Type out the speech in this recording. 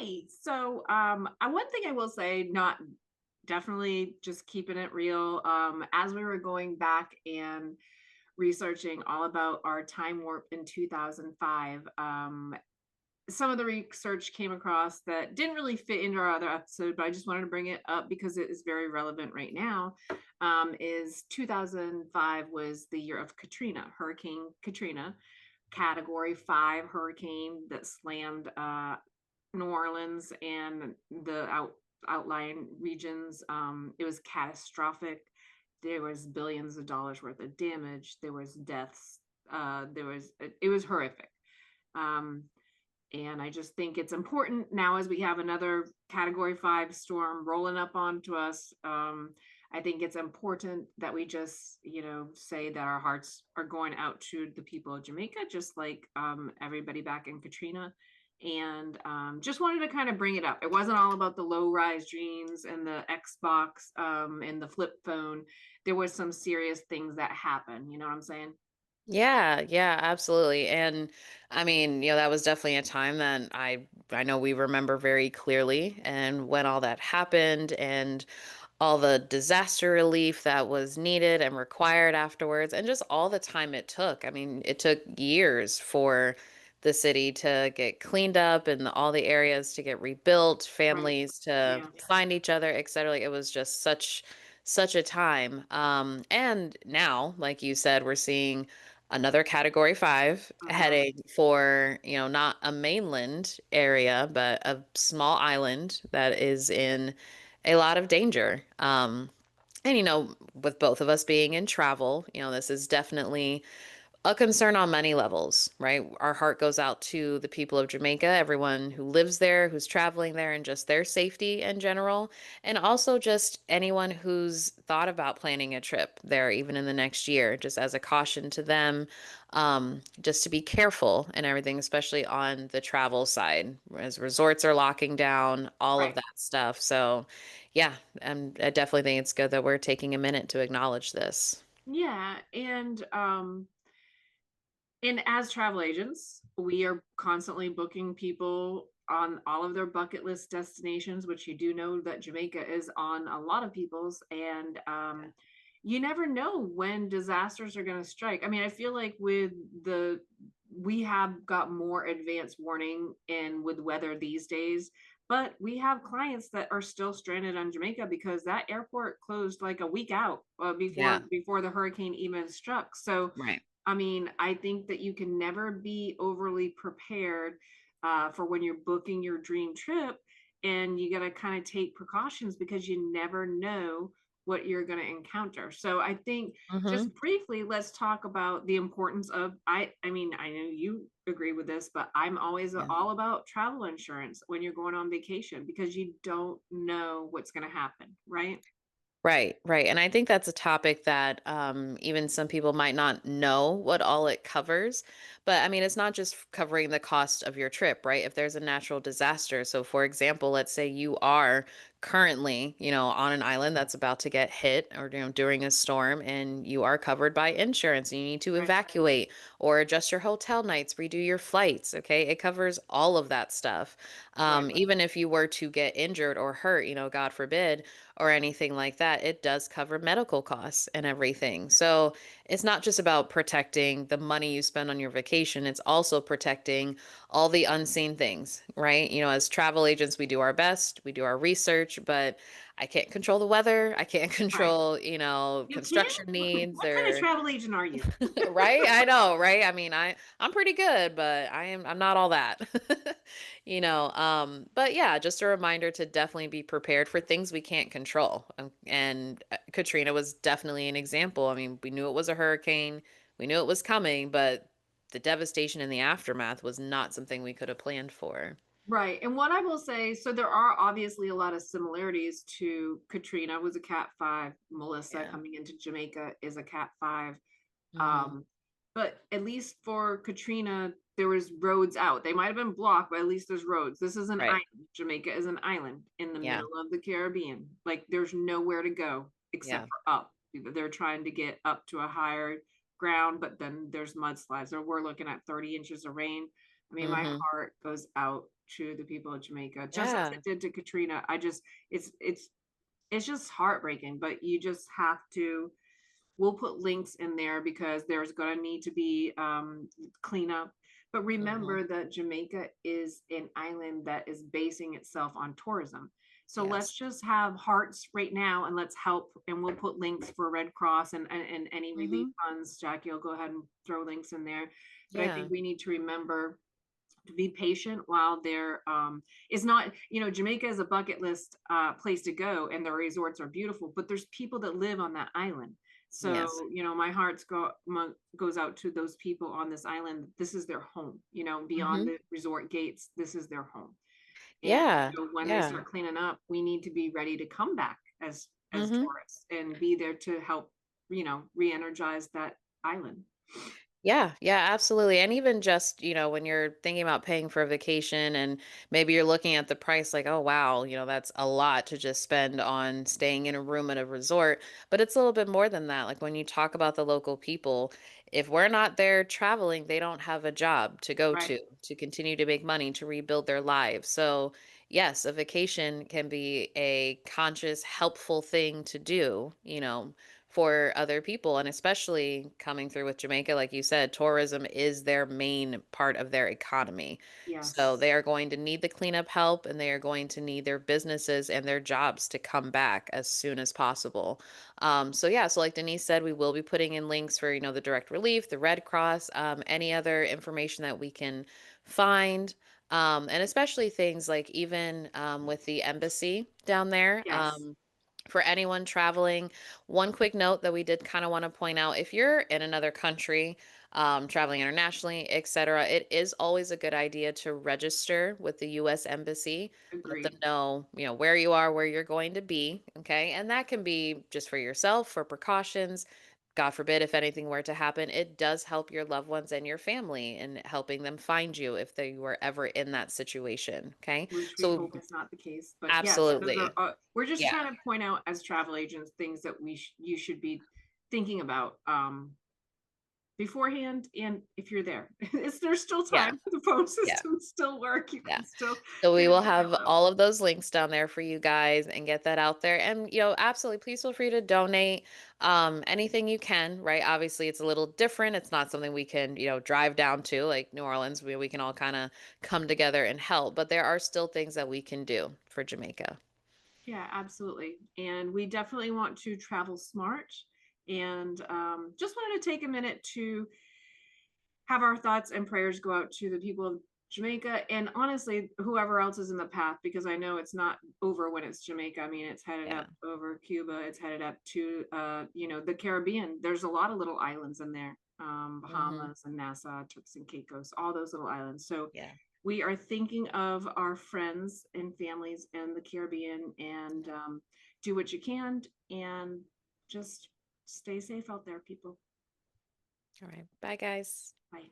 Hi. One thing I will say, not definitely just keeping it real. As we were going back and researching all about our time warp in 2005, some of the research came across that didn't really fit into our other episode, but I just wanted to bring it up because it is very relevant right now. Is 2005 was the year of Katrina, Hurricane Katrina, Category 5 hurricane that slammed New Orleans and the outlying regions. It was catastrophic. There was billions of dollars worth of damage. There was deaths. It was horrific. Um, and I just think it's important now as we have another Category 5 storm rolling up onto us. I think it's important that we just, say that our hearts are going out to the people of Jamaica, just like everybody back in Katrina. And just wanted to kind of bring it up. It wasn't all about the low rise dreams and the Xbox and the flip phone. There was some serious things that happened. You know what I'm saying? Yeah, yeah, absolutely. And I mean, that was definitely a time that I know we remember very clearly and when all that happened and all the disaster relief that was needed and required afterwards and just all the time it took. I mean, it took years for the city to get cleaned up and all the areas to get rebuilt, Right. families to Yeah. find each other, etc. Like it was just such a time. And now, like you said, we're seeing another Category 5 Uh-huh. heading for, not a mainland area, but a small island that is in a lot of danger. And with both of us being in travel, this is definitely a concern on many levels, right? Our heart goes out to the people of Jamaica, everyone who lives there, who's traveling there, and just their safety in general. And also just anyone who's thought about planning a trip there, even in the next year, just as a caution to them, just to be careful and everything, especially on the travel side, as resorts are locking down, all of Right. that stuff. So, yeah, I definitely think it's good that we're taking a minute to acknowledge this. Yeah. And as travel agents, we are constantly booking people on all of their bucket list destinations, which you do know that Jamaica is on a lot of people's. And you never know when disasters are going to strike. I mean, I feel like we have got more advanced warning and with weather these days, but we have clients that are still stranded on Jamaica because that airport closed like a week out Yeah, before the hurricane even struck. So right. I mean, I think that you can never be overly prepared for when you're booking your dream trip, and you got to kind of take precautions because you never know what you're going to encounter. So I think Hmm. just briefly, let's talk about the importance of I mean, I know you agree with this, but I'm always Yeah. all about travel insurance when you're going on vacation because you don't know what's going to happen, right? Right, right. And I think that's a topic that even some people might not know what all it covers. But I mean, it's not just covering the cost of your trip, right? If there's a natural disaster. So, for example, let's say you are currently, on an island that's about to get hit or, during a storm and you are covered by insurance and you need to Right. evacuate or adjust your hotel nights, redo your flights. Okay. It covers all of that stuff. Right. Even if you were to get injured or hurt, God forbid or anything like that, it does cover medical costs and everything. So it's not just about protecting the money you spend on your vacation, it's also protecting all the unseen things, right? As travel agents, we do our best, we do our research, but I can't control the weather. I can't Right. control, You can't? construction needs What kind of or travel agent are you? right? I know, right? I mean, I'm pretty good, but I'm not all that. But yeah, just a reminder to definitely be prepared for things we can't control. And Katrina was definitely an example. I mean, we knew it was a hurricane, we knew it was coming, but the devastation in the aftermath was not something we could have planned for. Right. And what I will say, so there are obviously a lot of similarities to Katrina was a Cat 5, Melissa Yeah. coming into Jamaica is a Cat 5. Hmm. Um, but at least for Katrina, there was roads out. They might have been blocked, but at least there's roads. This is an Right. island. Jamaica is an island in the Yeah. middle of the Caribbean. Like there's nowhere to go except Yeah. for up. They're trying to get up to a higher ground, but then there's mudslides. Or we're looking at 30 inches of rain. I mean, my Mhm. heart goes out to the people of Jamaica, just as Yeah. it did to Katrina. It's just heartbreaking, but you just have to we'll put links in there because there's going to need to be cleanup. But Mhm. remember that Jamaica is an island that is basing itself on tourism. So let's Yes. just have hearts right now and let's help. And we'll put links for Red Cross and any relief Mhm. funds. Jackie will go ahead and throw links in there. But I think Yeah. we need to remember to be patient while there is not, Jamaica is a bucket list place to go and the resorts are beautiful, but there's people that live on that island. So Yes. my goes out to those people on this island. This is their home, beyond Mhm. the resort gates. This is their home. And Yeah. so when they Yeah. start cleaning up, we need to be ready to come back as Mhm. tourists and be there to help re-energize that island. Yeah, yeah, absolutely. And even just, when you're thinking about paying for a vacation and maybe you're looking at the price like, oh, wow, that's a lot to just spend on staying in a room at a resort. But it's a little bit more than that. Like when you talk about the local people, if we're not there traveling, they don't have a job to go Right. to continue to make money, to rebuild their lives. So, yes, a vacation can be a conscious, helpful thing to do, for other people. And especially coming through with Jamaica, like you said, tourism is their main part of their economy. So Yes. they are going to need the cleanup help and they are going to need their businesses and their jobs to come back as soon as possible. So yeah, so like Denise said, we will be putting in links for, the direct relief, the Red Cross, any other information that we can find. And especially things like even with the embassy down there. Yes. For anyone traveling, one quick note that we did kind of want to point out, if you're in another country, traveling internationally, etc., it is always a good idea to register with the US Embassy. Let them Agreed. know, where you are, where you're going to be. Okay. And that can be just for yourself, for precautions. God forbid if anything were to happen, it does help your loved ones and your family in helping them find you if they were ever in that situation. Okay. Which we So, hope is not the case. But yes, those are, absolutely. we're just Yeah. trying to point out as travel agents things that you should be thinking about beforehand. And if you're there, there's still Yeah. time. The phone Yeah. systems still work. You Yeah. can still So we get an will email have out. all of those links down there for you guys and get that out there. And, absolutely, please feel free to donate anything you can, right? Obviously, it's a little different. It's not something we can, drive down to like New Orleans. We can all kind of come together and help, but there are still things that we can do for Jamaica. Yeah, absolutely. And we definitely want to travel smart. And just wanted to take a minute to have our thoughts and prayers go out to the people of Jamaica and honestly, whoever else is in the path, because I know it's not over when it's Jamaica. I mean, it's headed Yeah. up over Cuba, it's headed up to, the Caribbean. There's a lot of little islands in there, Hmm. Bahamas and Nassau, Turks and Caicos, all those little islands. So Yeah. we are thinking of our friends and families in the Caribbean and do what you can and just stay safe out there, people. All right. Bye, guys. Bye.